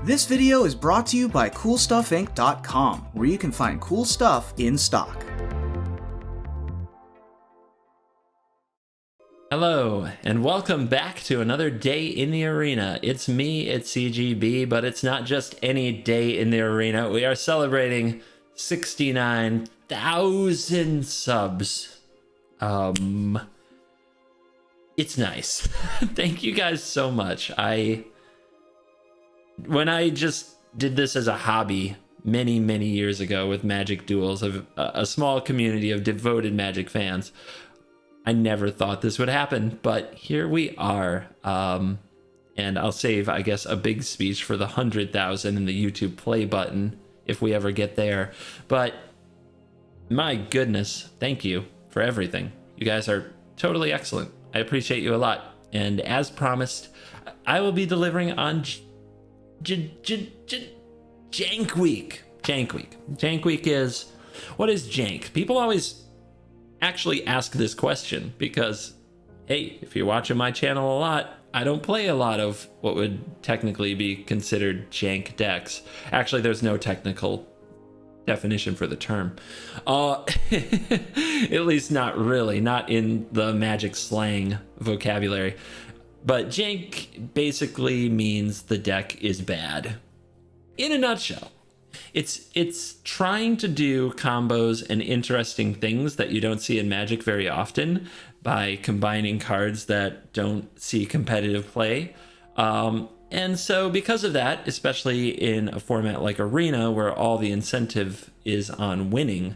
This video is brought to you by CoolStuffInc.com, where you can find cool stuff in stock. Hello, and welcome back to another day in the arena. It's me, it's CGB, but it's not just any day in the arena. We are celebrating 69,000 subs. It's nice. Thank you guys so much. When I just did this as a hobby many years ago with Magic Duels, of a small community of devoted Magic fans, I never thought this would happen, but here we are. And I'll save, I guess, a big speech for the 100,000 in the YouTube play button if we ever get there. But my goodness, thank you for everything. You guys are totally excellent. I appreciate you a lot. And as promised, I will be delivering on JANK Week. JANK Week is... What is JANK? People always actually ask this question because, hey, if you're watching my channel a lot, I don't play a lot of what would technically be considered jank decks. Actually, there's no technical definition for the term. At least not really, not in the Magic slang vocabulary. But jank basically means the deck is bad. In a nutshell. It's trying to do combos and interesting things that you don't see in Magic very often by combining cards that don't see competitive play. And so because of that, especially in a format like Arena where all the incentive is on winning,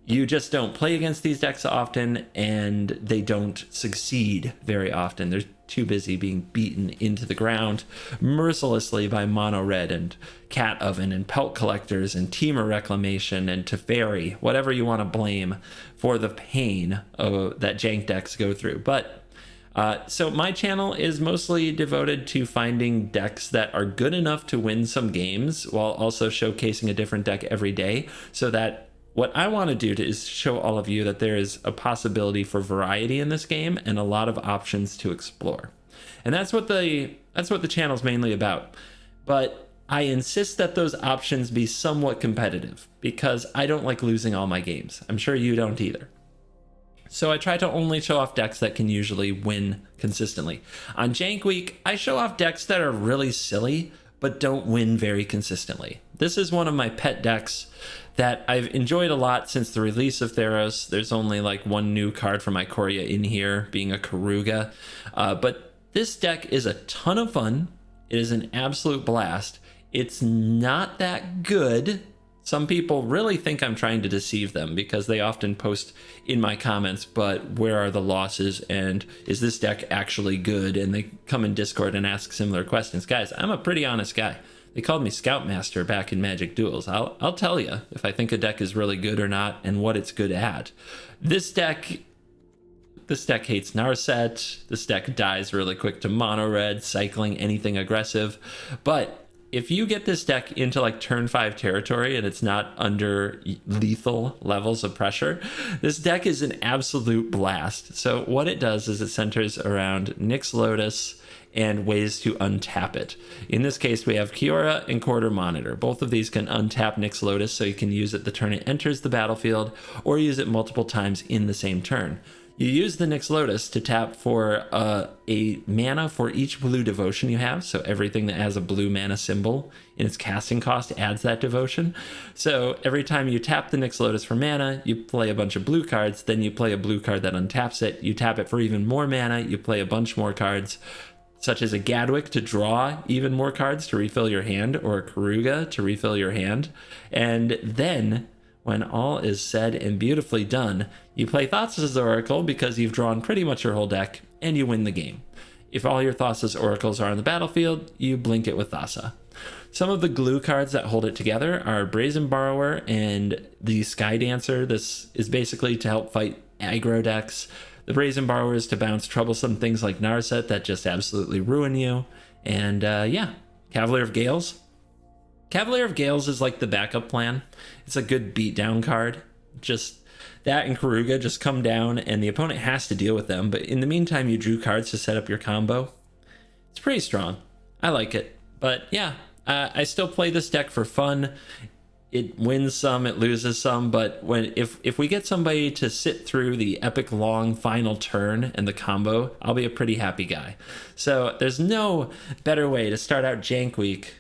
you just don't play against these decks often and they don't succeed very often. They're too busy being beaten into the ground mercilessly by Mono Red and Cat Oven and Pelt Collectors and Teamer Reclamation and Teferi, whatever you want to blame for the pain that jank decks go through. But so my channel is mostly devoted to finding decks that are good enough to win some games while also showcasing a different deck every day, so that what I want to do is show all of you that there is a possibility for variety in this game and a lot of options to explore. And that's what the channel's mainly about. But I insist that those options be somewhat competitive because I don't like losing all my games. I'm sure you don't either. So I try to only show off decks that can usually win consistently. On Jank Week, I show off decks that are really silly but don't win very consistently. This is one of my pet decks that I've enjoyed a lot since the release of Theros. There's only like one new card from Ikoria in here, being a Karuga. But this deck is a ton of fun. It is an absolute blast. It's not that good. Some people really think I'm trying to deceive them because they often post in my comments, but where are the losses and is this deck actually good? And they come in Discord and ask similar questions. Guys, I'm a pretty honest guy. They called me Scoutmaster back in Magic Duels. I'll tell you if I think a deck is really good or not and what it's good at. This deck hates Narset. This deck dies really quick to Mono Red, cycling anything aggressive. But if you get this deck into like turn 5 territory and it's not under lethal levels of pressure, this deck is an absolute blast. So what it does is it centers around Nyx Lotus and ways to untap it. In this case, we have Kiora and Quarter Monitor. Both of these can untap Nyx Lotus, so you can use it the turn it enters the battlefield or use it multiple times in the same turn. You use the Nyx Lotus to tap for a mana for each blue devotion you have. So everything that has a blue mana symbol in its casting cost adds that devotion. So every time you tap the Nyx Lotus for mana, you play a bunch of blue cards. Then you play a blue card that untaps it. You tap it for even more mana. You play a bunch more cards, such as a Gadwick to draw even more cards to refill your hand, or a Karuga to refill your hand. And then, when all is said and beautifully done, you play Thassa's Oracle because you've drawn pretty much your whole deck, and you win the game. If all your Thassa's Oracles are on the battlefield, you blink it with Thassa. Some of the glue cards that hold it together are Brazen Borrower and the Sky Dancer. This is basically to help fight aggro decks. The Brazen Borrower is to bounce troublesome things like Narset that just absolutely ruin you. And yeah, Cavalier of Gales. Cavalier of Gales is like the backup plan. It's a good beatdown card. Just that and Karuga just come down and the opponent has to deal with them. But in the meantime, you drew cards to set up your combo. It's pretty strong. I like it. But yeah, I still play this deck for fun. It wins some, it loses some, but if we get somebody to sit through the epic long final turn and the combo, I'll be a pretty happy guy. So there's no better way to start out Jank Week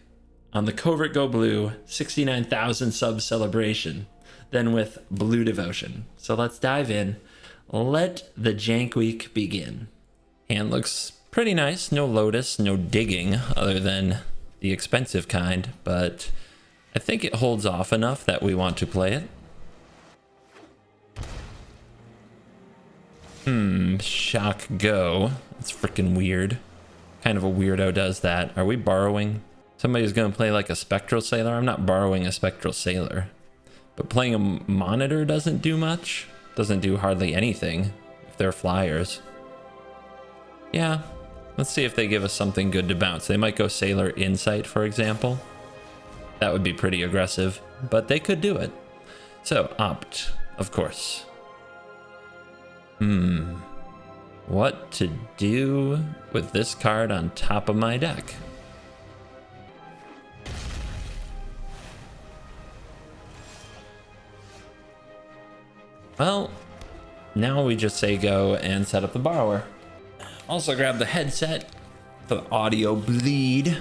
on the Covert Go Blue 69,000 sub celebration than with Blue Devotion. So let's dive in. Let the Jank Week begin. Hand looks pretty nice. No Lotus, no digging, other than the expensive kind, but I think it holds off enough that we want to play it. Shock Go. That's freaking weird. Kind of a weirdo does that. Are we borrowing? Somebody's going to play like a Spectral Sailor? I'm not borrowing a Spectral Sailor. But playing a Monitor doesn't do much. Doesn't do hardly anything if they're flyers. Yeah. Let's see if they give us something good to bounce. They might go Sailor Insight, for example. That would be pretty aggressive, but they could do it. So, opt, of course. What to do with this card on top of my deck? Well, now we just say go and set up the borrower. Also grab the headset, the audio bleed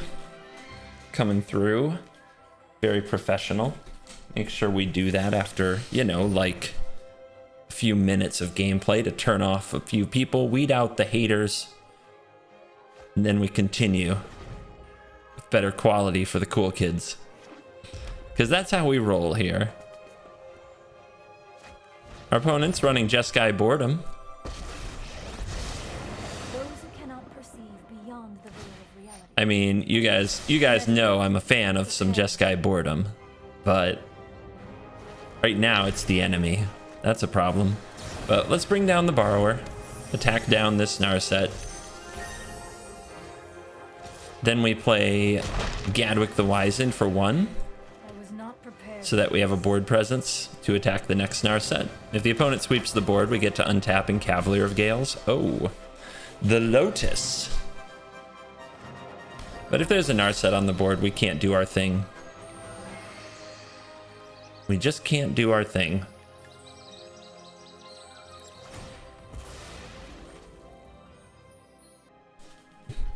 coming through. Very professional. Make sure we do that after, you know, like a few minutes of gameplay to turn off a few people, weed out the haters, and then we continue with better quality for the cool kids. Because that's how we roll here. Our opponent's running Jeskai Boredom. I mean, you guys know I'm a fan of some Jeskai Boredom, but right now it's the enemy. That's a problem. But let's bring down the borrower, attack down this Narset. Then we play Gadwick the Wizened for 1, so that we have a board presence to attack the next Narset. If the opponent sweeps the board, we get to untap in Cavalier of Gales. Oh, the Lotus. But if there's a Narset on the board, we can't do our thing. We just can't do our thing.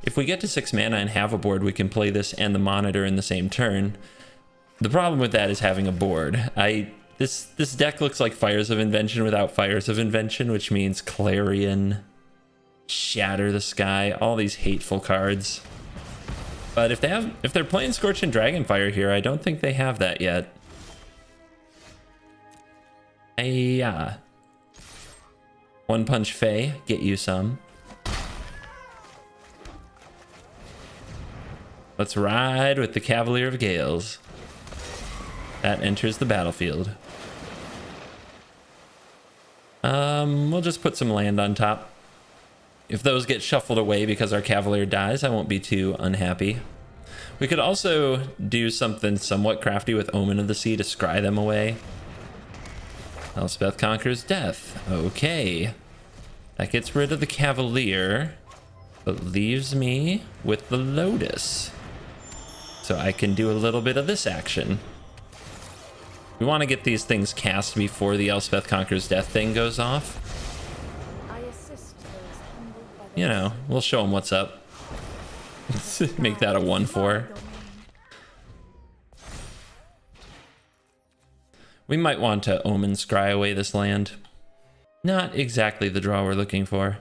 If we get to 6 mana and have a board, we can play this and the Monitor in the same turn. The problem with that is having a board. This deck looks like Fires of Invention without Fires of Invention, which means Clarion, Shatter the Sky, all these hateful cards. But if they're playing Scorching Dragonfire here, I don't think they have that yet. Yeah. One Punch Fae, get you some. Let's ride with the Cavalier of Gales. That enters the battlefield. We'll just put some land on top. If those get shuffled away because our Cavalier dies, I won't be too unhappy. We could also do something somewhat crafty with Omen of the Sea to scry them away. Elspeth Conquers Death. Okay. That gets rid of the Cavalier, but leaves me with the Lotus. So I can do a little bit of this action. We want to get these things cast before the Elspeth Conquers Death thing goes off. You know, we'll show them what's up. Make that a 1/4. We might want to Omen Scry away this land. Not exactly the draw we're looking for.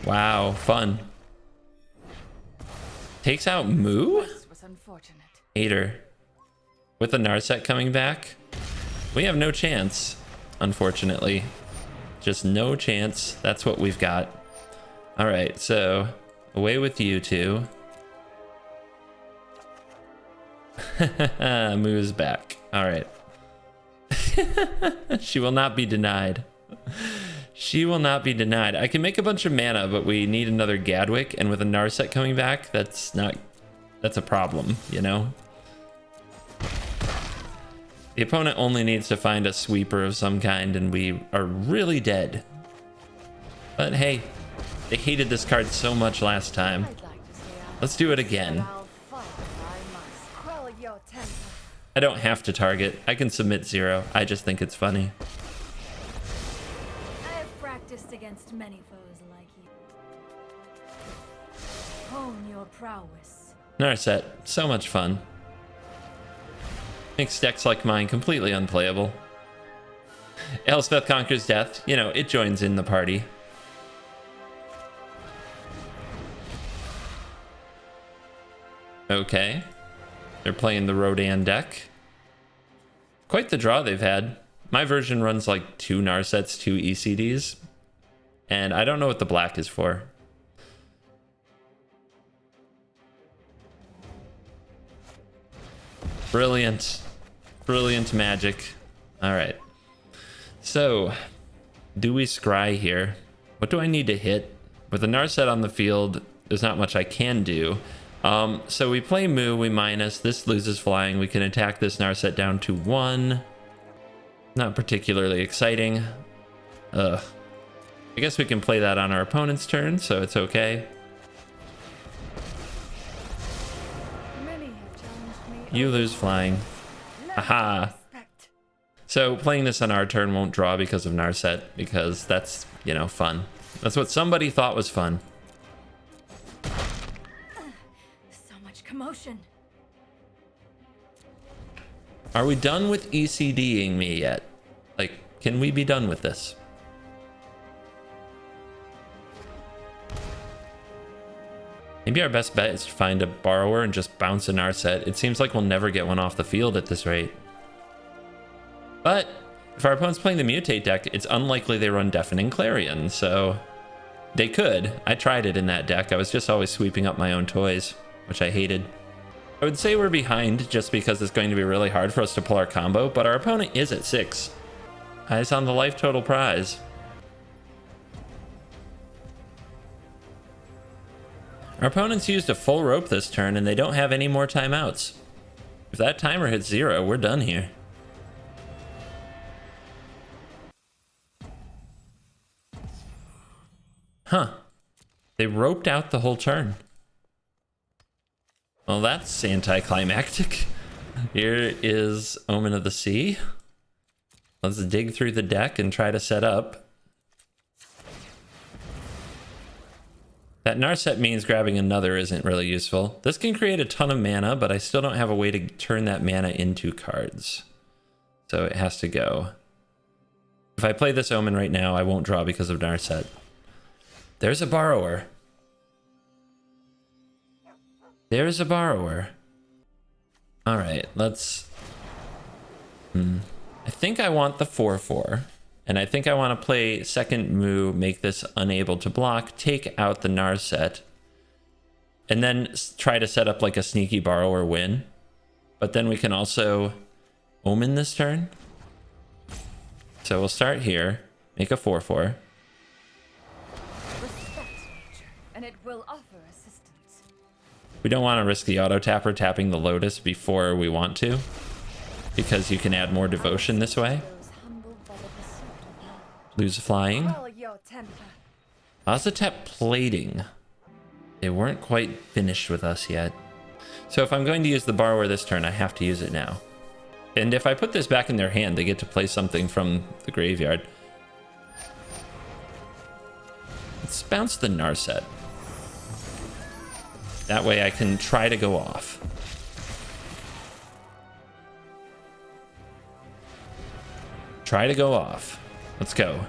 Wow, fun. Takes out Moo? Hater. With the Narset coming back, we have no chance, unfortunately. Just no chance. That's what we've got. All right, so away with you two. Moo's back. All right. She will not be denied. She will not be denied. I can make a bunch of mana, but we need another Gadwick, and with a Narset coming back, that's a problem, you know? The opponent only needs to find a sweeper of some kind, and we are really dead. But hey, they hated this card so much last time. Let's do it again. I'll fight if I must. Quell your temper. I don't have to target. I can submit 0. I just think it's funny. I have practiced against many foes like you. Hone your prowess. Narset, so much fun. Makes decks like mine completely unplayable. Elspeth Conquers Death, you know, it joins in the party. Okay. They're playing the Rodan deck. Quite the draw they've had. My version runs like 2 Narsets, 2 ECDs. And I don't know what the black is for. Brilliant. Brilliant magic. Alright. So, do we scry here? What do I need to hit? With a Narset on the field, there's not much I can do. So we play Moo, we minus. This loses flying. We can attack this Narset down to 1. Not particularly exciting. I guess we can play that on our opponent's turn, so it's okay. Many have challenged me. You lose flying. Aha. So playing this on our turn won't draw because of Narset, because that's, you know, fun. That's what somebody thought was fun. So much commotion. Are we done with ECDing me yet? Like, can we be done with this? Maybe our best bet is to find a borrower and just bounce a Narset. It seems like we'll never get one off the field at this rate. But if our opponent's playing the Mutate deck, it's unlikely they run Deafening Clarion, so they could. I tried it in that deck. I was just always sweeping up my own toys, which I hated. I would say we're behind just because it's going to be really hard for us to pull our combo, but our opponent is at 6. Eyes on the life total prize. Our opponent's used a full rope this turn, and they don't have any more timeouts. If that timer hits 0, we're done here. Huh. They roped out the whole turn. Well, that's anticlimactic. Here is Omen of the Sea. Let's dig through the deck and try to set up. That Narset means grabbing another isn't really useful. This can create a ton of mana, but I still don't have a way to turn that mana into cards. So it has to go. If I play this Omen right now, I won't draw because of Narset. There's a borrower. There's a borrower. All right, let's... I think I want the 4/4. And I think I want to play second Moo, make this unable to block, take out the Narset, and then try to set up like a sneaky borrower win. But then we can also Omen this turn. So we'll start here, make a 4/4. And it will offer assistance. We don't want to risk the auto tapper tapping the Lotus before we want to, because you can add more devotion this way. Lose flying. Azatep plating. They weren't quite finished with us yet. So if I'm going to use the borrower this turn, I have to use it now. And if I put this back in their hand, they get to play something from the graveyard. Let's bounce the Narset. That way I can try to go off. Try to go off. Let's go.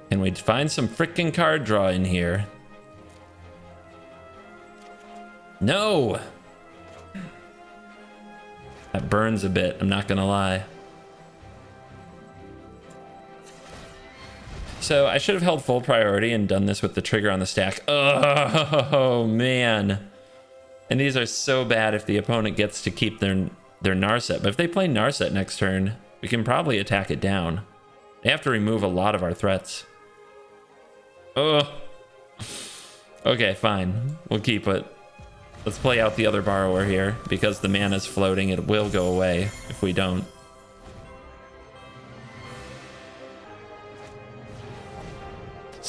Can we find some freaking card draw in here? No! That burns a bit, I'm not gonna lie. So I should have held full priority and done this with the trigger on the stack. Oh, man. And these are so bad if the opponent gets to keep their Narset. But if they play Narset next turn, we can probably attack it down. They have to remove a lot of our threats. Oh. Okay, fine. We'll keep it. Let's play out the other borrower here. Because the mana's floating, it will go away if we don't.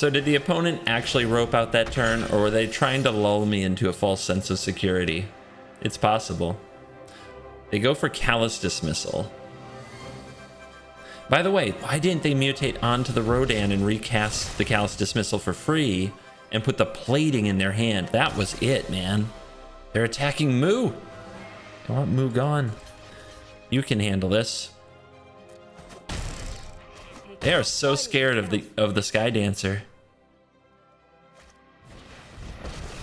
So did the opponent actually rope out that turn, or were they trying to lull me into a false sense of security? It's possible. They go for Callous Dismissal. By the way, why didn't they mutate onto the Rodan and recast the Callous Dismissal for free and put the plating in their hand? That was it, man. They're attacking Moo. I want Moo gone. You can handle this. They are so scared of the Sky Dancer.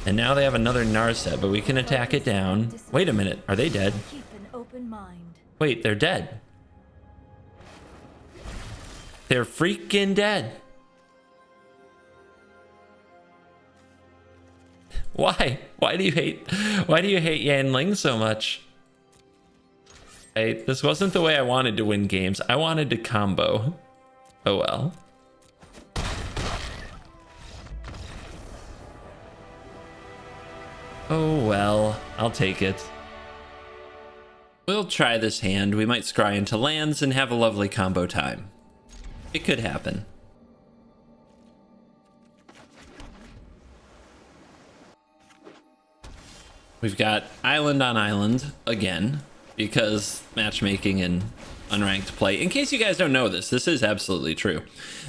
And now they have another Narset, but we can attack it down. Wait a minute, are they dead? Keep an open mind. Wait, they're dead. They're freaking dead. Why? Why do you hate Yanling so much? Hey, this wasn't the way I wanted to win games. I wanted to combo. Oh well. Oh well, I'll take it. We'll try this hand. We might scry into lands and have a lovely combo time. It could happen. We've got Island on Island again, because matchmaking in unranked play. In case you guys don't know this is absolutely true.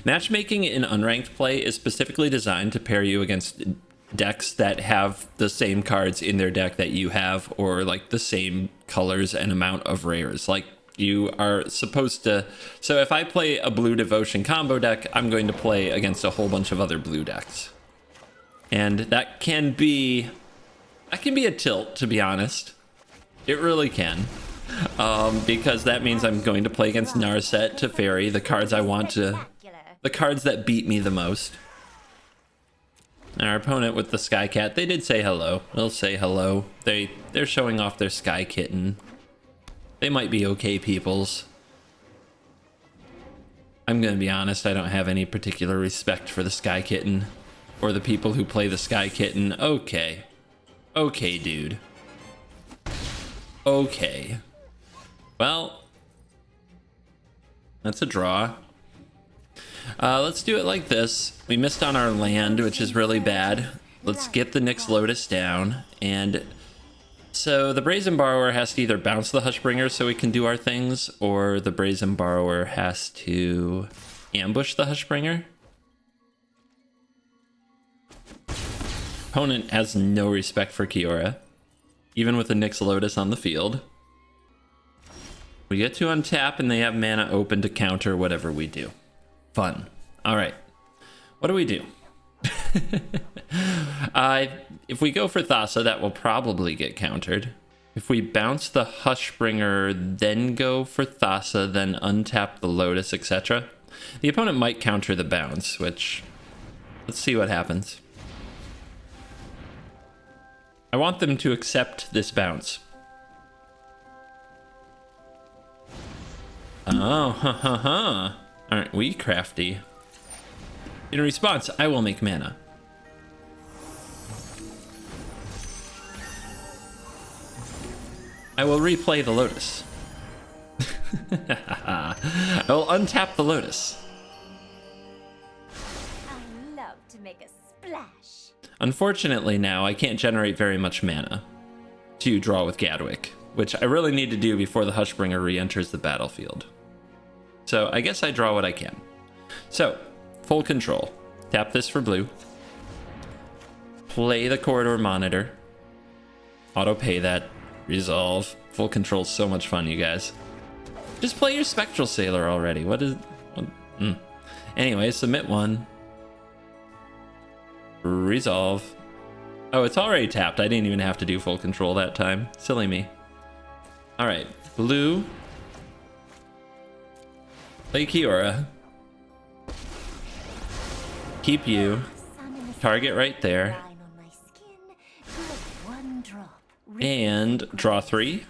Matchmaking in unranked play is specifically designed to pair you against decks that have the same cards in their deck that you have, or like the same colors and amount of rares. Like, you are supposed to... So if I play a blue devotion combo deck, I'm going to play against a whole bunch of other blue decks. And that can be a tilt, to be honest. It really can. Because that means I'm going to play against Narset, Teferi, the cards I want to... The cards that beat me the most. Our opponent with the Sky Cat, they did say hello. We'll say hello. They're showing off their Sky Kitten. They might be okay peoples. I'm gonna be honest, I don't have any particular respect for the Sky Kitten. Or the people who play the Sky Kitten. Okay. Okay, dude. Okay. Well, that's a draw. Let's do it like this. We missed on our land, which is really bad. Let's get the Nyx Lotus down. And so the Brazen Borrower has to either bounce the Hushbringer so we can do our things, or the Brazen Borrower has to ambush the Hushbringer. Opponent has no respect for Kiora, even with the Nyx Lotus on the field. We get to untap and they have mana open to counter whatever we do. Fun. All right. What do we do? If we go for Thassa, that will probably get countered. If we bounce the Hushbringer, then go for Thassa, then untap the Lotus, etc., the opponent might counter the bounce, which... Let's see what happens. I want them to accept this bounce. Oh, ha ha ha. Aren't we crafty? In response, I will make mana. I will replay the Lotus. I will untap the Lotus. I love to make a splash. Unfortunately now, I can't generate very much mana to draw with Gadwick, which I really need to do before the Hushbringer re-enters the battlefield. So I guess I draw what I can. So, full control. Tap this for blue. Play the Corridor Monitor. Auto pay that. Resolve. Full control is so much fun, you guys. Just play your Spectral Sailor already. What is... Anyway, submit one. Resolve. Oh, it's already tapped. I didn't even have to do full control that time. Silly me. Alright, blue. Play Kiora. Keep you. Target right there. And draw 3.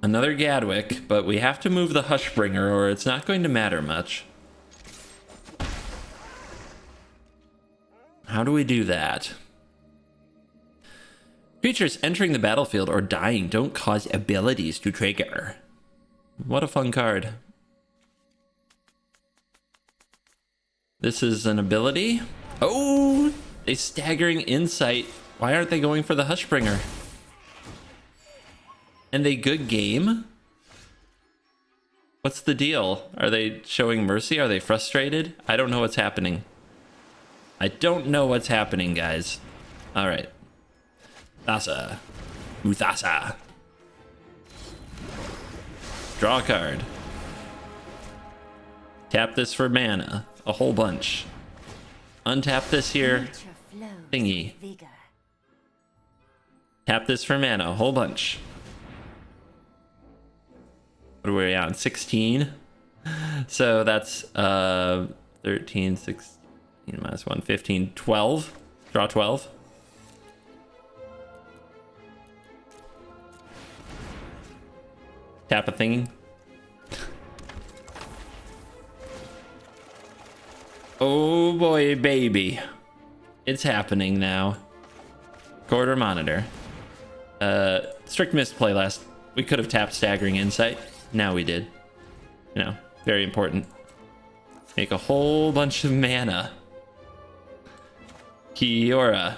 Another Gadwick, but we have to move the Hushbringer or it's not going to matter much. How do we do that? Creatures entering the battlefield or dying don't cause abilities to trigger. What a fun card. This is an ability. Oh, a staggering insight. Why aren't they going for the Hushbringer? And they good game? What's the deal? Are they showing mercy? Are they frustrated? I don't know what's happening. I don't know what's happening, guys. All right. Thassa. Uthassa. Draw a card. Tap this for mana. A whole bunch. Untap this here. Thingy. Tap this for mana. A whole bunch. What are we on? 16? So that's 13, 16, minus 1, 15, 12. Draw 12. Tap a thingy. Oh boy, baby. It's happening now. Quarter monitor. Strict misplay last. We could have tapped Staggering Insight. Now we did. You know, very important. Make a whole bunch of mana. Kiora.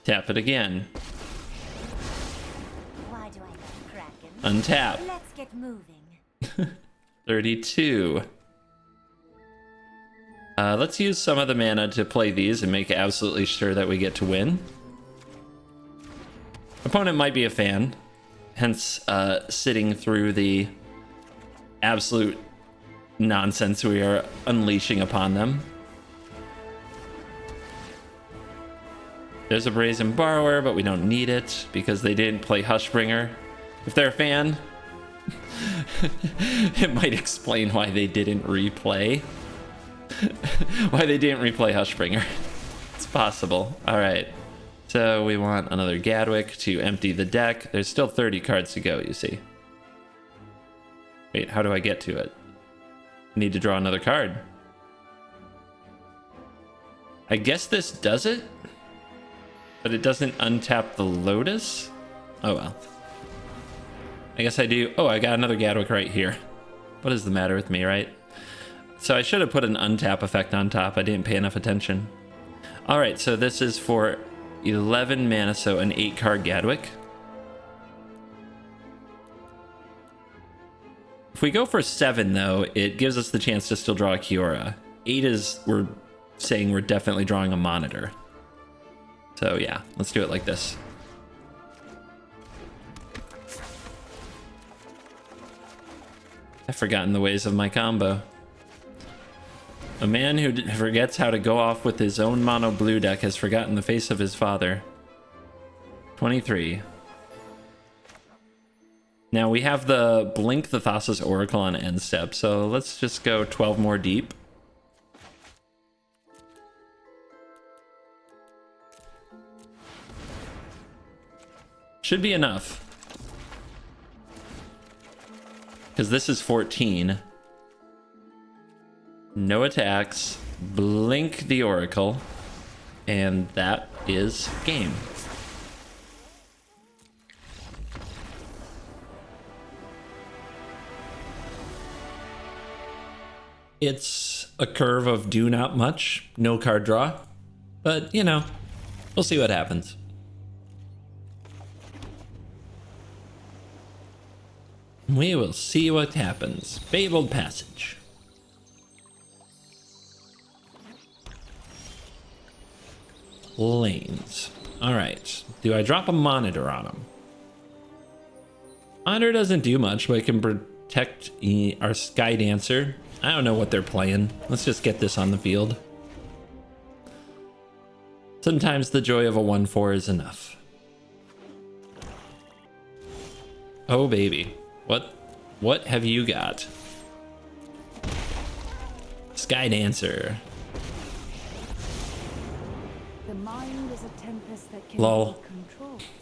Tap it again. Why do I love Kraken? Untap. Let's get moving. 32. Let's use some of the mana to play these and make absolutely sure that we get to win. Opponent might be a fan, hence sitting through the absolute nonsense we are unleashing upon them. There's a Brazen Borrower, but we don't need it because they didn't play Hushbringer. If they're a fan, it might explain why they didn't replay. Why they didn't replay Hushbringer. It's possible. All right. So we want another Gadwick to empty the deck. There's still 30 cards to go, you see. Wait, how do I get to it? I need to draw another card. I guess this does it, but it doesn't untap the Lotus? Oh well. I guess I do. Oh, I got another Gadwick right here. What is the matter with me, right? So I should have put an untap effect on top. I didn't pay enough attention. All right, so this is for 11 mana, so an 8-card Gadwick. If we go for 7, though, it gives us the chance to still draw a Kiora. 8 is, we're saying we're definitely drawing a Monitor. So yeah, let's do it like this. I've forgotten the ways of my combo. A man who forgets how to go off with his own mono blue deck has forgotten the face of his father. 23. Now we have the Blink the Thassa's Oracle on end step, so let's just go 12 more deep. Should be enough. Because this is 14. No attacks, blink the Oracle, and that is game. It's a curve of do not much, no card draw, but you know, we'll see what happens. We will see what happens. Fabled Passage. Lanes. All right. Do I drop a Monitor on him? Monitor doesn't do much, but it can protect our Sky Dancer. I don't know what they're playing. Let's just get this on the field. Sometimes the joy of a 1/4 is enough. Oh baby. What have you got? Sky Dancer. The mind is a tempest that can Lol.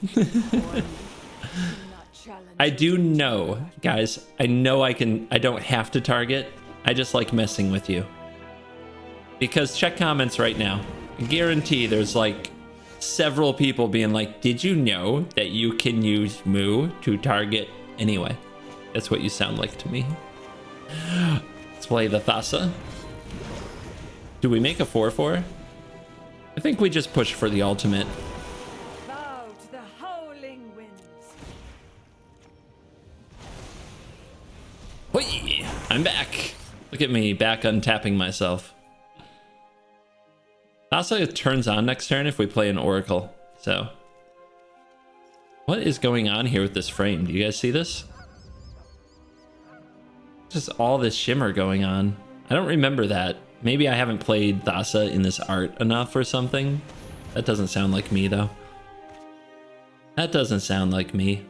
be controlled. I do know, guys. I know I don't have to target. I just like messing with you. Because check comments right now. I guarantee there's like several people being like, did you know that you can use Moo to target? Anyway, that's what you sound like to me. Let's play the Thassa. Do we make a 4-4? I think we just push for the ultimate. Bow to the howling winds. Whee! I'm back. Look at me, back untapping myself. Thassa turns on next turn if we play an Oracle, so. What is going on here with this frame? Do you guys see this? Just all this shimmer going on. I don't remember that. Maybe I haven't played Thassa in this art enough or something. That doesn't sound like me, though. That doesn't sound like me.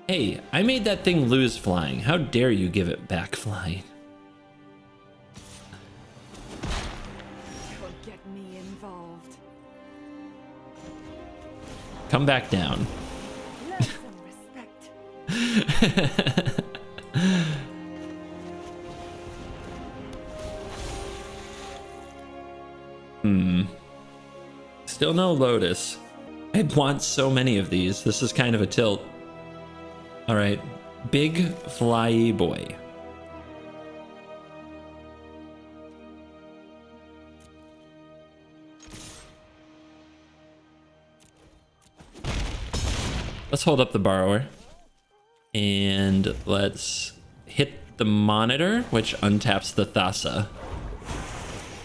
Hey, I made that thing lose flying. How dare you give it back flying? Don't get me involved. Come back down. Learn some respect. Still no Lotus. I want so many of these. This is kind of a tilt. All right, big flyy boy. Let's hold up the borrower. And let's hit the monitor, which untaps the Thassa.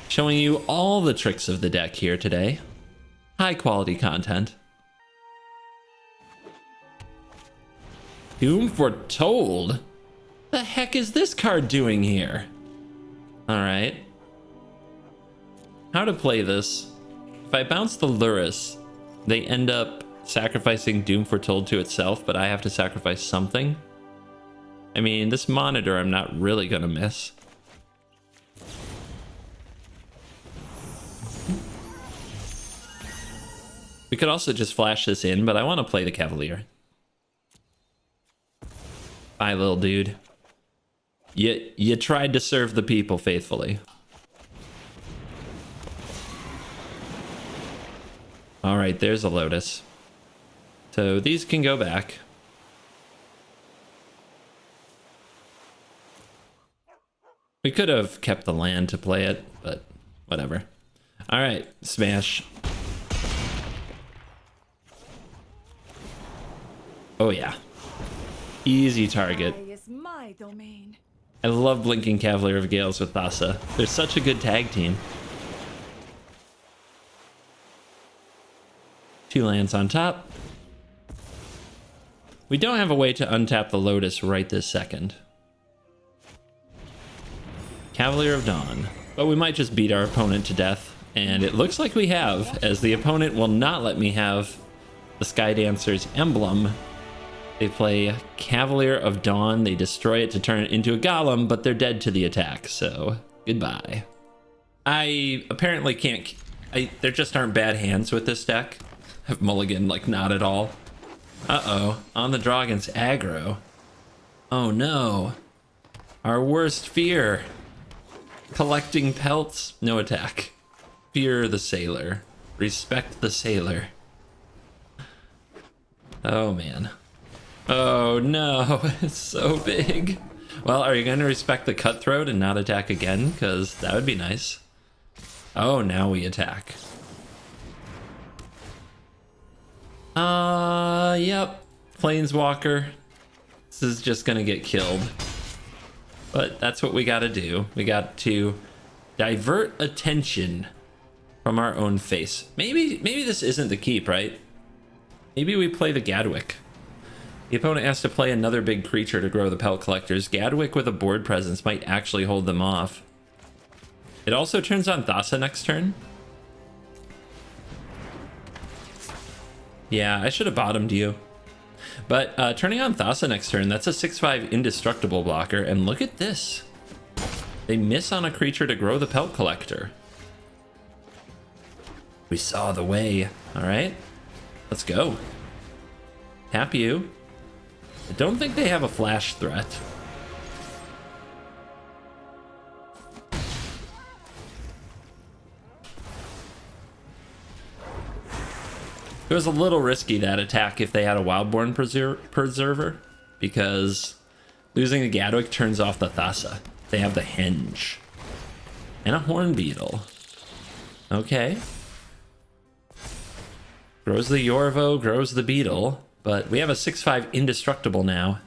Showing you all the tricks of the deck here today. High quality content. Doom Foretold? The heck is this card doing here? Alright. How to play this. If I bounce the Lurrus, they end up sacrificing Doom Foretold to itself, but I have to sacrifice something. I mean, this monitor I'm not really gonna miss. We could also just flash this in, but I want to play the Cavalier. Bye, little dude. You tried to serve the people faithfully. All right, there's a Lotus. So these can go back. We could have kept the land to play it, but whatever. All right, smash. Oh yeah, easy target. Is my domain. I love blinking Cavalier of Gales with Thassa. They're such a good tag team. 2 lands on top. We don't have a way to untap the Lotus right this second. Cavalier of Dawn. But we might just beat our opponent to death. And it looks like we have, as the opponent will not let me have the Sky Dancer's emblem. They play Cavalier of Dawn. They destroy it to turn it into a golem, but they're dead to the attack, so goodbye. I apparently can't... there just aren't bad hands with this deck. Have mulligan, like, not at all. Uh-oh. On the draw against aggro. Oh, no. Our worst fear. Collecting pelts. No attack. Fear the sailor. Respect the sailor. Oh, man. Oh no, it's so big. Well, are you going to respect the cutthroat and not attack again? Because that would be nice. Oh, now we attack. Yep. Planeswalker. This is just going to get killed. But that's what we got to do. We got to divert attention from our own face. Maybe this isn't the keep, right? Maybe we play the Gadwick. The opponent has to play another big creature to grow the Pelt Collectors. Gadwick with a board presence might actually hold them off. It also turns on Thassa next turn. Yeah, I should have bottomed you. But turning on Thassa next turn, that's a 6/5 indestructible blocker. And look at this. They miss on a creature to grow the Pelt Collector. We saw the way. All right, let's go. Tap you. I don't think they have a flash threat. It was a little risky, that attack, if they had a Wildborn Preserver, because losing the Gadwick turns off the Thassa. They have the Henge. And a Horn Beetle. Okay. Grows the Yorvo, grows the Beetle, but we have a 6/5 Indestructible now.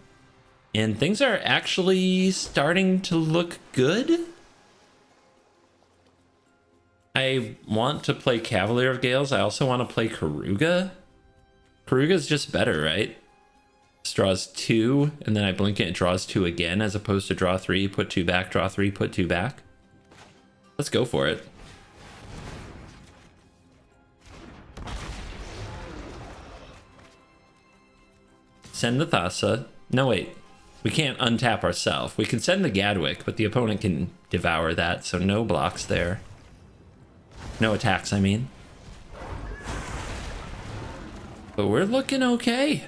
And things are actually starting to look good. I want to play Cavalier of Gales. I also want to play Karuga. Karuga's just better, right? This draws 2, and then I blink it, it draws 2 again, as opposed to draw 3, put 2 back, draw 3, put 2 back. Let's go for it. Send the Thassa. No, wait. We can't untap ourselves. We can send the Gadwick, but the opponent can devour that, so no blocks there. No attacks, I mean. But we're looking okay.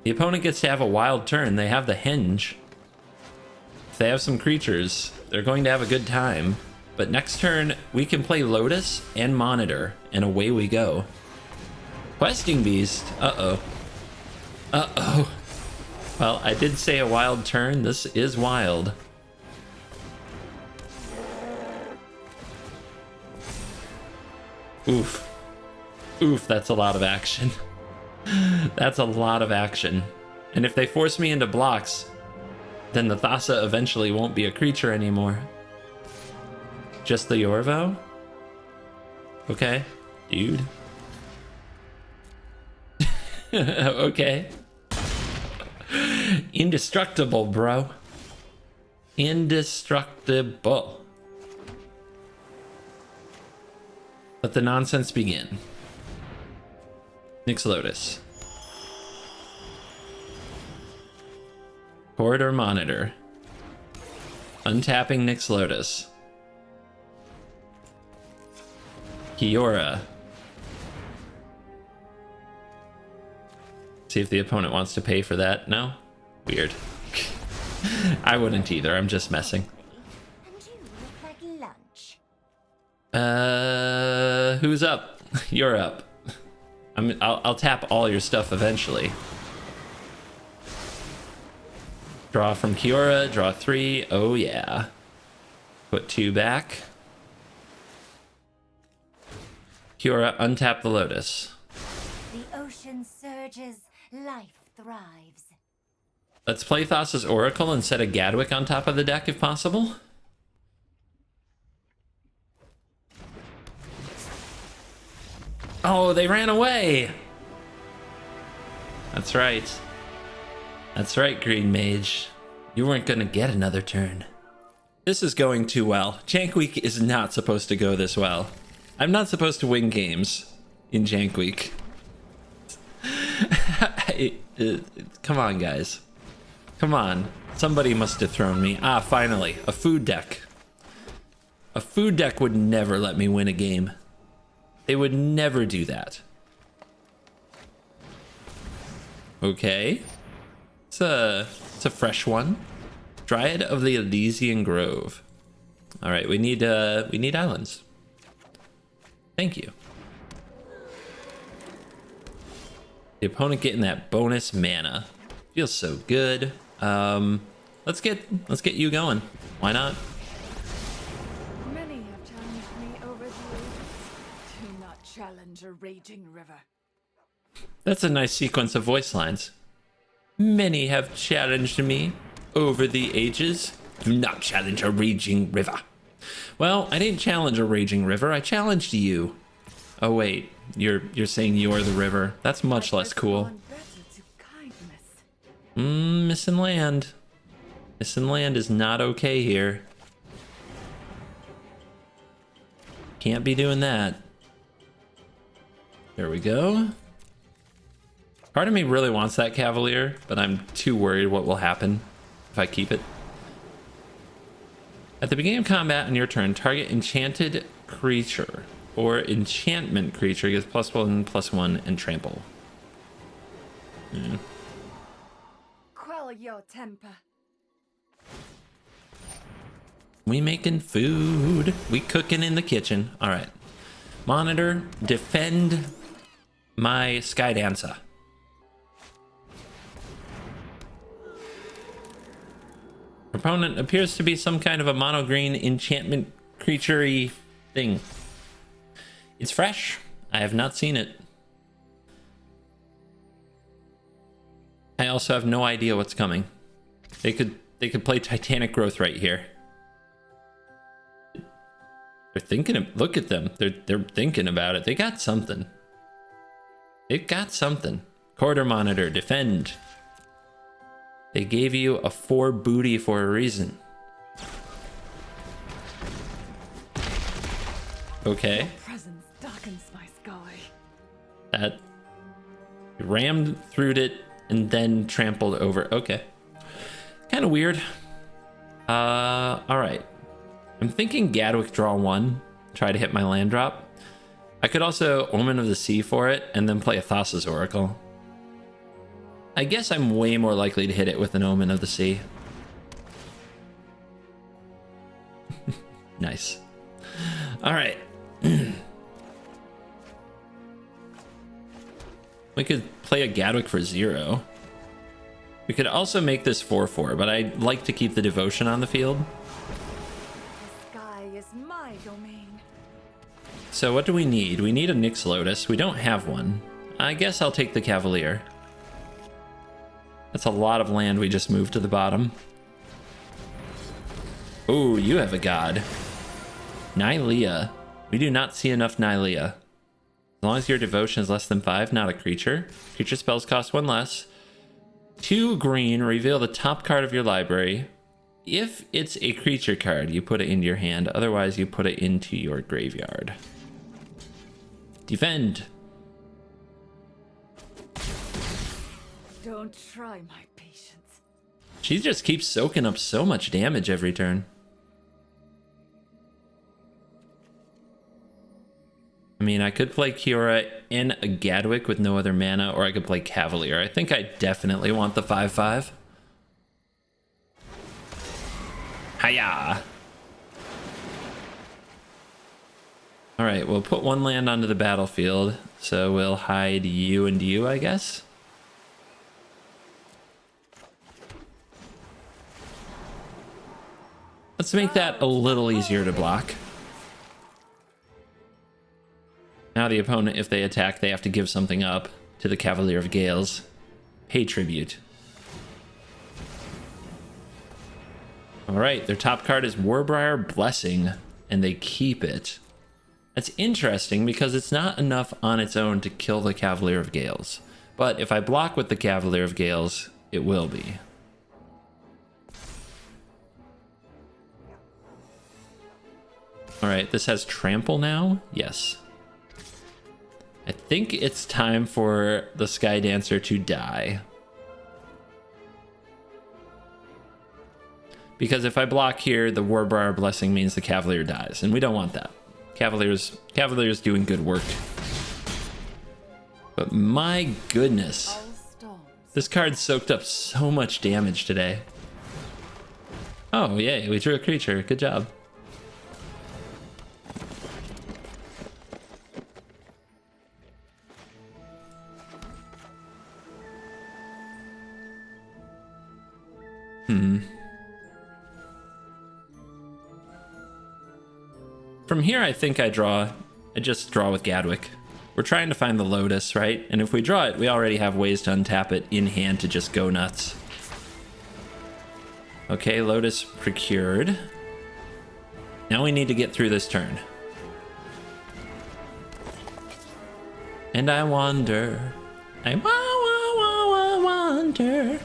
The opponent gets to have a wild turn. They have the Henge. If they have some creatures, they're going to have a good time. But next turn, we can play Lotus and Monitor, and away we go. Questing Beast. Uh-oh. Uh-oh. Well, I did say a wild turn. This is wild. Oof. Oof, that's a lot of action. That's a lot of action. And if they force me into blocks, then the Thassa eventually won't be a creature anymore. Just the Yorvo? Okay, dude. Okay. Indestructible, bro. Indestructible. Let the nonsense begin. Nyx Lotus. Corridor Monitor. Untapping Nyx Lotus. Kiora. See if the opponent wants to pay for that. No? Weird. I wouldn't either. I'm just messing. And you look like lunch. Who's up? You're up. I'll tap all your stuff eventually. Draw from Kiora, draw 3. Oh yeah. Put 2 back. Kiora, untap the Lotus. The ocean surges, life thrives. Let's play Thassa's Oracle and set a Gadwick on top of the deck if possible. Oh, they ran away! That's right. That's right, Green Mage. You weren't gonna get another turn. This is going too well. Jank Week is not supposed to go this well. I'm not supposed to win games in Jank Week. Come on, guys. Come on. Somebody must have thrown me. Ah, finally. A food deck. A food deck would never let me win a game. They would never do that. Okay. It's a fresh one. Dryad of the Elysian Grove. All right, we need islands. Thank you. The opponent getting that bonus mana. Feels so good. Let's get you going. Why not? Many have challenged me over the ages. Do not challenge a raging river. That's a nice sequence of voice lines. Many have challenged me over the ages. Do not challenge a raging river. Well, I didn't challenge a raging river. I challenged you. Oh wait, you're saying you're the river. That's much less cool. Missing land. Missing land is not okay here. Can't be doing that. There we go. Part of me really wants that Cavalier, but I'm too worried what will happen if I keep it. At the beginning of combat on your turn, target enchanted creature or enchantment creature gets +1/+1 and trample. Quell your temper. We making food. We cooking in the kitchen. All right. Monitor, defend my Sky Dancer. Opponent appears to be some kind of a mono green enchantment creature-y thing. It's fresh. I have not seen it. I also have no idea what's coming. They could play Titanic Growth right here. They're thinking of, look at them. They're thinking about it. They got something. They've got something. Quarter Monitor, defend. They gave you a 4 booty for a reason. Okay. Your presence darkens my sky. That rammed through it and then trampled over. Okay. Kind of weird. All right. I'm thinking Gadwick draw 1. Try to hit my land drop. I could also Omen of the Sea for it and then play a Thassa's Oracle. I guess I'm way more likely to hit it with an Omen of the Sea. Nice. All right. We could play a Gadwick for 0. We could also make this 4/4, but I'd like to keep the Devotion on the field. The sky is my domain. So what do we need? We need a Nyx Lotus. We don't have one. I guess I'll take the Cavalier. That's a lot of land we just moved to the bottom. Oh, you have a god. Nylea. We do not see enough Nylea. As long as your devotion is less than 5, not a creature. Creature spells cost 1 less. 2 green, reveal the top card of your library. If it's a creature card, you put it into your hand. Otherwise, you put it into your graveyard. Defend. Don't try my patience. She just keeps soaking up so much damage every turn. I mean, I could play Kiora in a Gadwick with no other mana, or I could play Cavalier. I think I definitely want the 5/5. Hiya! Alright, we'll put 1 land onto the battlefield, so we'll hide you and you, I guess. Let's make that a little easier to block. Now the opponent, if they attack, they have to give something up to the Cavalier of Gales. Pay tribute. Alright, their top card is Warbriar Blessing, and they keep it. That's interesting because it's not enough on its own to kill the Cavalier of Gales. But if I block with the Cavalier of Gales, it will be. Alright, this has Trample now? Yes. I think it's time for the Sky Dancer to die. Because if I block here, the Warbriar Blessing means the Cavalier dies, and we don't want that. Cavalier's doing good work. But my goodness. This card soaked up so much damage today. Oh, yay, we drew a creature. Good job. From here, I think I just draw with Gadwick. We're trying to find the Lotus, right? And if we draw it, we already have ways to untap it in hand to just go nuts. Okay, Lotus procured. Now we need to get through this turn. And I wonder. I wonder.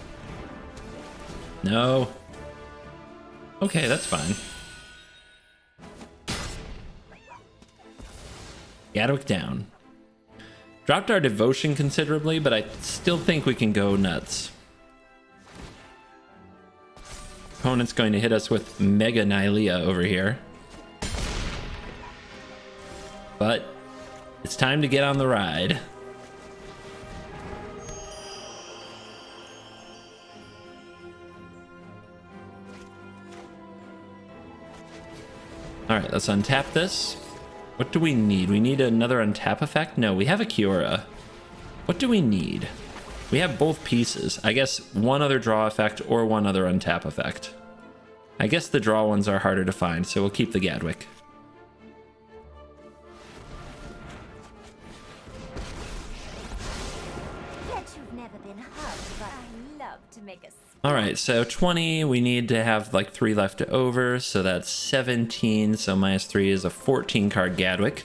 No. Okay, that's fine. Gadwick down. Dropped our devotion considerably, but I still think we can go nuts. Opponent's going to hit us with Mega Nylea over here. But it's time to get on the ride. All right, let's untap this. What do we need? We need another untap effect? No, we have a Kiora. What do we need? We have both pieces. I guess one other draw effect or one other untap effect. I guess the draw ones are harder to find, so we'll keep the Gadwick. All right, so 20, we need to have like 3 left over, so that's 17, so -3 is a 14 card Gadwick.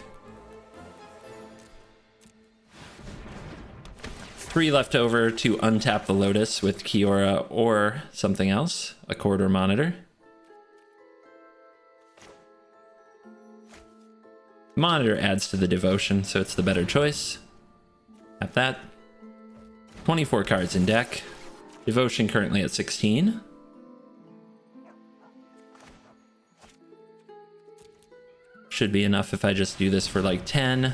3 left over to untap the Lotus with Kiora or something else, a quarter monitor. Monitor adds to the devotion, so it's the better choice. At that. 24 cards in deck. Devotion currently at 16. Should be enough if I just do this for like 10.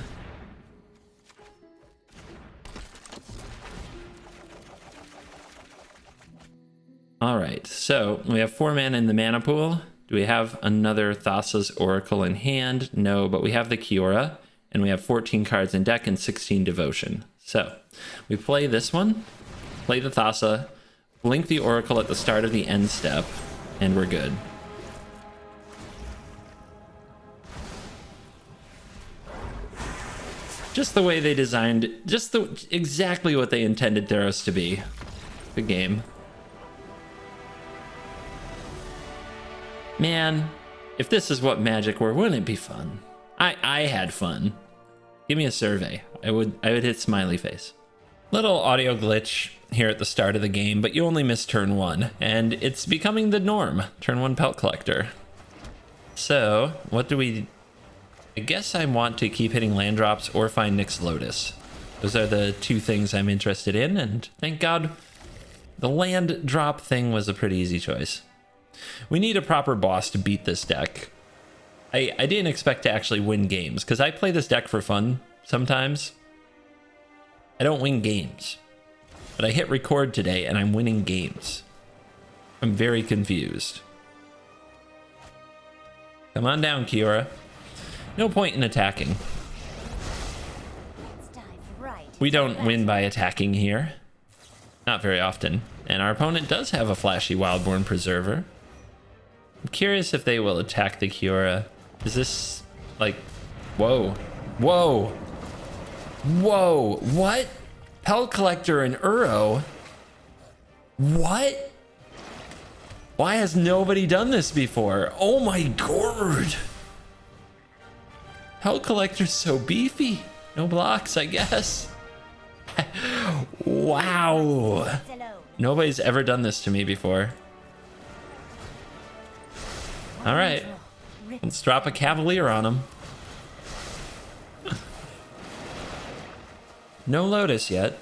All right, so we have 4 mana in the mana pool. Do we have another Thassa's Oracle in hand? No, but we have the Kiora, and we have 14 cards in deck and 16 devotion. So we play this one, play the Thassa, blink the Oracle at the start of the end step, and we're good. Just the way they designed, exactly what they intended Theros to be. Good game. Man, if this is what Magic were, wouldn't it be fun? I had fun. Give me a survey. I would hit smiley face. Little audio glitch here at the start of the game, but you only missed turn 1, and it's becoming the norm. Turn 1 Pelt Collector. So, what do we... I guess I want to keep hitting land drops or find Nyx's Lotus. Those are the 2 things I'm interested in, and thank God the land drop thing was a pretty easy choice. We need a proper boss to beat this deck. I didn't expect to actually win games, because I play this deck for fun sometimes. I don't win games. But I hit record today and I'm winning games. I'm very confused. Come on down, Kiora. No point in attacking. We don't win by attacking here. Not very often. And our opponent does have a flashy Wildborn Preserver. I'm curious if they will attack the Kiora. Is this like... Whoa. Whoa. Whoa. What? Pelt Collector and Uro? What? Why has nobody done this before? Oh my god. Pelt Collector's so beefy. No blocks, I guess. Wow. Nobody's ever done this to me before. All right. Let's drop a Cavalier on him. No Lotus yet.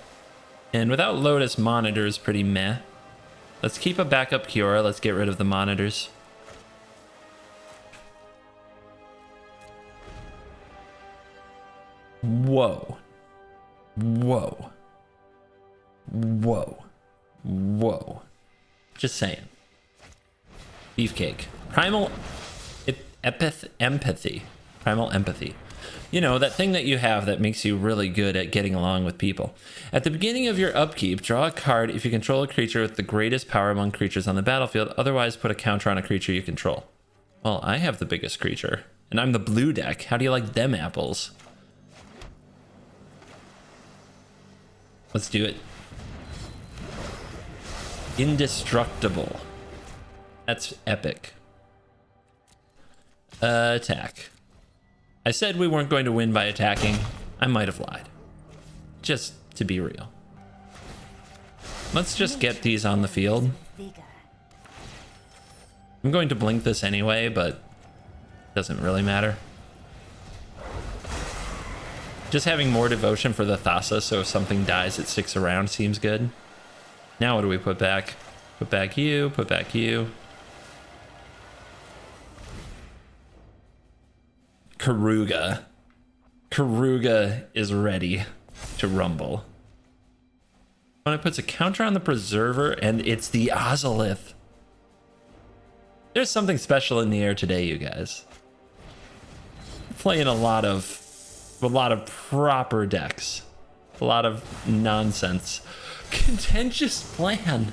And without Lotus, Monitor is pretty meh. Let's keep a backup Kiora. Let's get rid of the Monitors. Whoa. Whoa. Whoa. Whoa. Just saying. Beefcake. Primal empathy. Primal empathy. You know, that thing that you have that makes you really good at getting along with people. At the beginning of your upkeep, draw a card if you control a creature with the greatest power among creatures on the battlefield. Otherwise, put a counter on a creature you control. Well, I have the biggest creature, and I'm the blue deck. How do you like them apples? Let's do it. Indestructible. That's epic. Attack. I said we weren't going to win by attacking. I might have lied. Just to be real. Let's just get these on the field. I'm going to blink this anyway, but it doesn't really matter. Just having more devotion for the Thassa, so if something dies, it sticks around, seems good. Now what do we put back? Put back you, put back you. Karuga. Karuga is ready to rumble. When it puts a counter on the Preserver, and it's the Ozolith. There's something special in the air today, you guys. playing a lot of proper decks, a lot of nonsense. Contentious plan.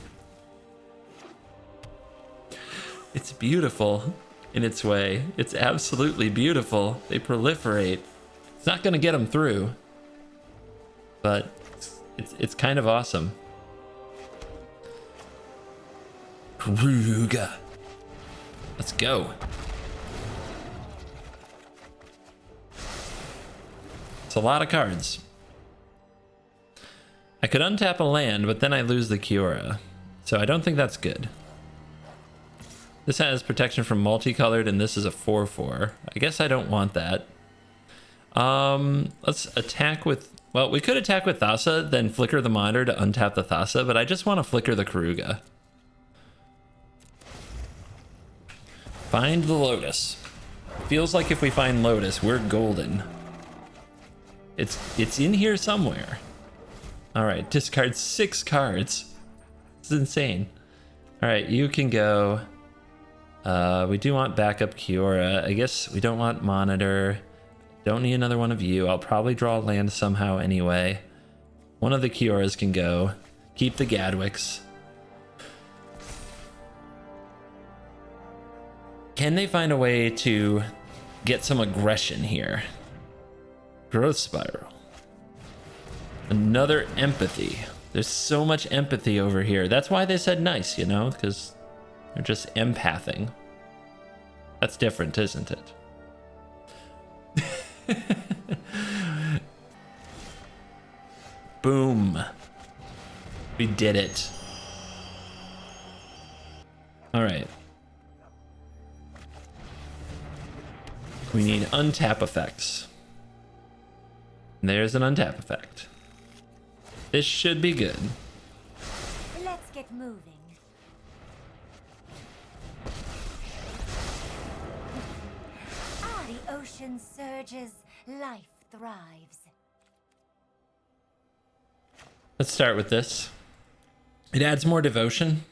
It's beautiful in its way. It's absolutely beautiful. They proliferate. It's not going to get them through, but it's kind of awesome. Kruga. Let's go. It's a lot of cards. I could untap a land, but then I lose the Kiora. So I don't think that's good. This has protection from multicolored, and this is a 4/4. I guess I don't want that. Let's attack with... Well, we could attack with Thassa, then flicker the monitor to untap the Thassa, but I just want to flicker the Karuga. Find the Lotus. Feels like if we find Lotus, we're golden. It's in here somewhere. All right, discard 6 cards. It's insane. All right, you can go. We do want backup Kiora. I guess we don't want monitor. Don't need another one of you. I'll probably draw land somehow anyway. One of the Kioras can go. Keep the Gadwicks. Can they find a way to get some aggression here? Growth Spiral. Another empathy. There's so much empathy over here. That's why they said nice, you know, because they're just empathing. That's different, isn't it? Boom. We did it. All right. We need untap effects. There's an untap effect. This should be good. Let's get moving. The ocean surges, life thrives. Let's start with this. It adds more devotion,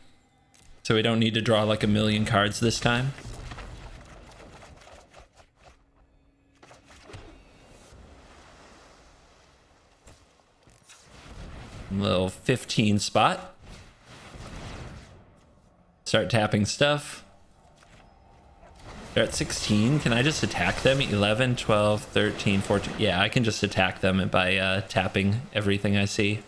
so we don't need to draw like a million cards this time. Little 15 spot. Start tapping stuff. They're at 16. Can I just attack them? 11, 12, 13, 14. Yeah, I can just attack them by tapping everything I see.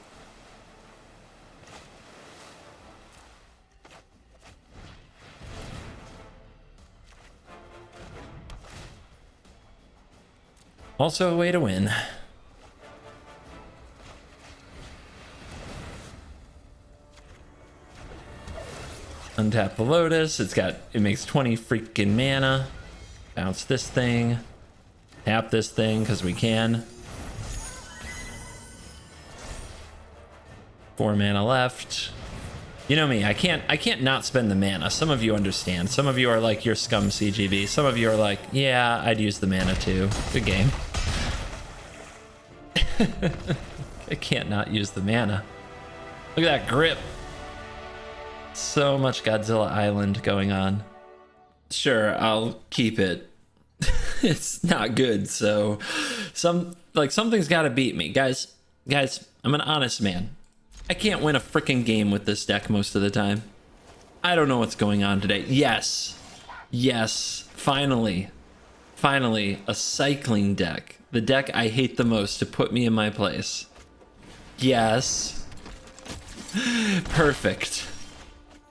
Also a way to win. Untap the Lotus. It makes 20 freaking mana. Bounce this thing. Tap this thing because we can. 4 mana left. You know me, I can't not spend the mana. Some of you understand. Some of you are like, you're scum CGB. Some of you are like, yeah, I'd use the mana too. Good game. I can't not use the mana. Look at that grip. So much Godzilla Island going on. Sure, I'll keep it. It's not good, so something's got to beat me, guys. I'm an honest man. I can't win a freaking game with this deck most of the time. I don't know what's going on today. Yes, finally, a cycling deck. The deck I hate the most to put me in my place. Yes, perfect.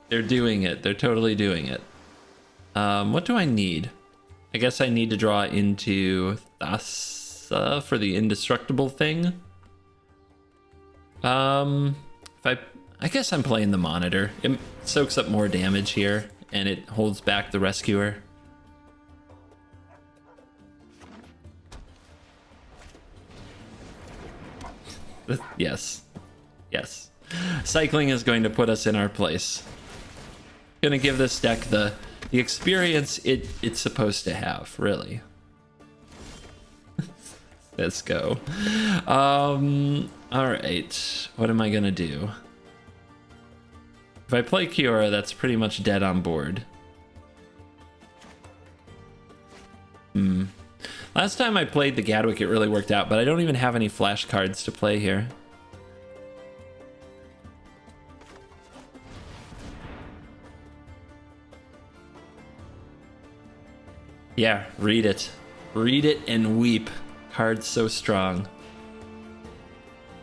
They're doing it. They're totally doing it. What do I need? I guess I need to draw into Thassa for the indestructible thing. I guess I'm playing the monitor. It soaks up more damage here, and it holds back the rescuer. Yes. Cycling is going to put us in our place. Gonna give this deck the experience it's supposed to have, really. Let's go. All right. What am I gonna do? If I play Kiora, that's pretty much dead on board. Last time I played the Gadwick, it really worked out, but I don't even have any flash cards to play here. Yeah, read it. Read it and weep. Card's so strong.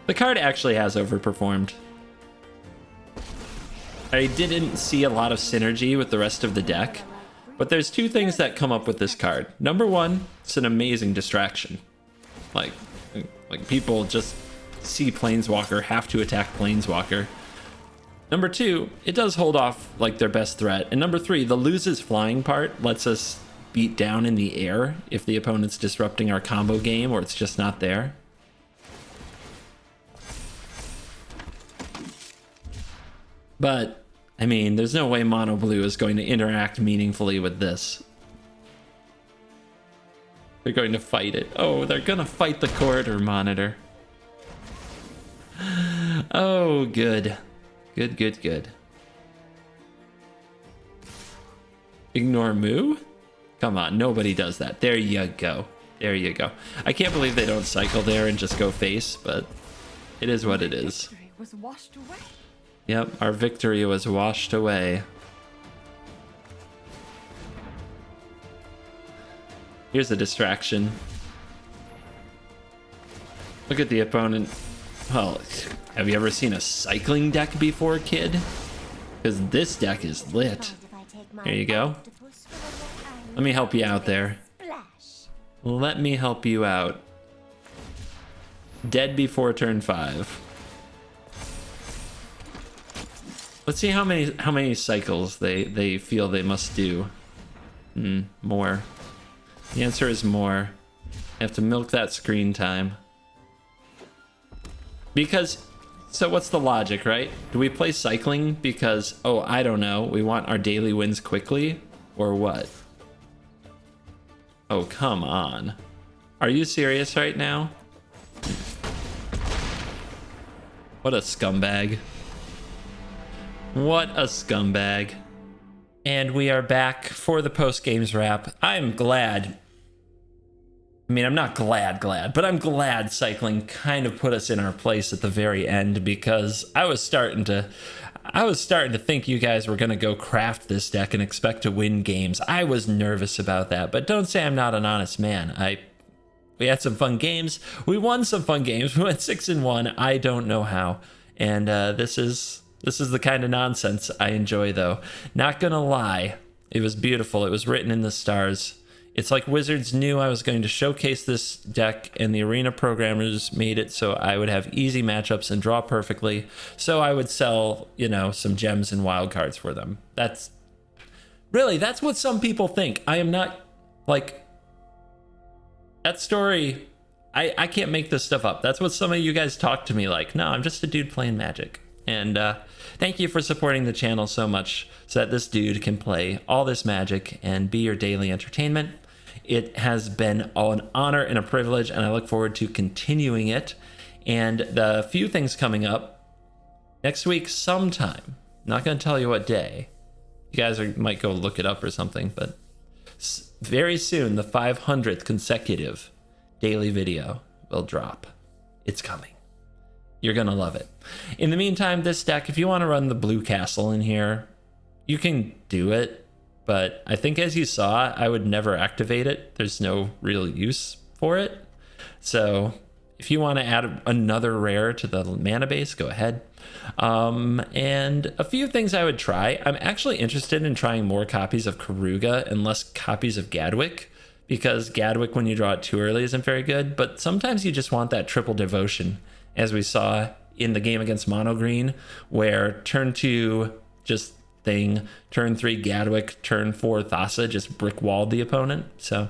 The card actually has overperformed. I didn't see a lot of synergy with the rest of the deck, but there's two things that come up with this card. Number one, it's an amazing distraction. Like people just see Planeswalker, have to attack Planeswalker. Number two, it does hold off like their best threat. And number three, the loses flying part lets us beat down in the air if the opponent's disrupting our combo game or it's just not there. But, I mean, there's no way Mono Blue is going to interact meaningfully with this. They're going to fight it. Oh, they're going to fight the corridor monitor. Oh, good. Good, good, good. Ignore Moo? Come on, nobody does that. There you go. There you go. I can't believe they don't cycle there and just go face, but it is what it is. Victory was washed away. Yep, our victory was washed away. Here's a distraction. Look at the opponent. Well, have you ever seen a cycling deck before, kid? Because this deck is lit. There you go. Let me help you out there. Let me help you out. Dead before turn 5. Let's see how many cycles they feel they must do. More. The answer is more. I have to milk that screen time. Because, so what's the logic, right? Do we play cycling because, oh, I don't know, we want our daily wins quickly? Or what? Oh, come on. Are you serious right now? What a scumbag. What a scumbag. And we are back for the post-games wrap. I'm glad. I mean, I'm not glad, but I'm glad cycling kind of put us in our place at the very end, because I was starting to think you guys were going to go craft this deck and expect to win games. I was nervous about that, but don't say I'm not an honest man. We had some fun games. We won some fun games. We went 6-1. I don't know how. And this is the kind of nonsense I enjoy, though. Not gonna lie, it was beautiful. It was written in the stars. It's like Wizards knew I was going to showcase this deck, and the Arena programmers made it so I would have easy matchups and draw perfectly, so I would sell, you know, some gems and wild cards for them. That's what some people think. I am not, like, that story, I can't make this stuff up. That's what some of you guys talk to me like. No, I'm just a dude playing Magic. And thank you for supporting the channel so much so that this dude can play all this Magic and be your daily entertainment. It has been an honor and a privilege, and I look forward to continuing it. And the few things coming up next week sometime, not going to tell you what day. You guys might go look it up or something, but very soon the 500th consecutive daily video will drop. It's coming. You're going to love it. In the meantime, this deck, if you want to run the blue castle in here, you can do it. But I think, as you saw, I would never activate it. There's no real use for it. So if you want to add another rare to the mana base, go ahead. And a few things I would try. I'm actually interested in trying more copies of Karuga and less copies of Gadwick, because Gadwick, when you draw it too early, isn't very good. But sometimes you just want that triple devotion, as we saw in the game against Mono Green, where turn 2 just thing, turn 3 Gadwick, turn 4 Thassa just brick walled the opponent. So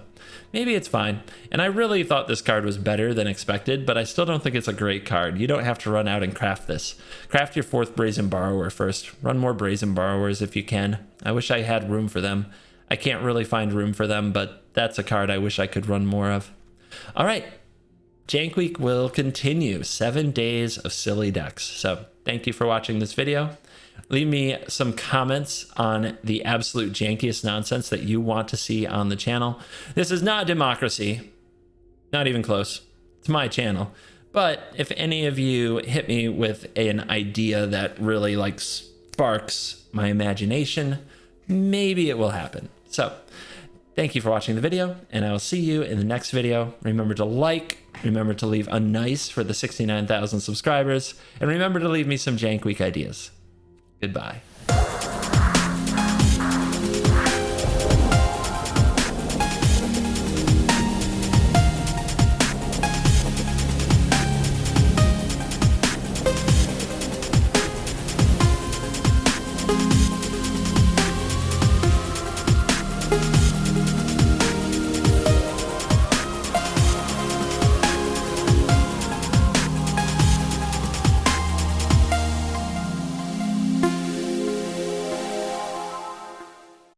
maybe it's fine. And I really thought this card was better than expected, but I still don't think it's a great card. You don't have to run out and craft this. Craft your 4th Brazen Borrower first. Run more Brazen Borrowers if you can. I wish I had room for them. I can't really find room for them, but that's a card I wish I could run more of. All right. Jank Week will continue. 7 days of silly decks. So thank you for watching this video. Leave me some comments on the absolute jankiest nonsense that you want to see on the channel. This is not a democracy. Not even close. It's my channel. But if any of you hit me with an idea that really like sparks my imagination, maybe it will happen. So thank you for watching the video, and I will see you in the next video. Remember to like, remember to leave a nice for the 69,000 subscribers, and remember to leave me some Jank Week ideas. Goodbye.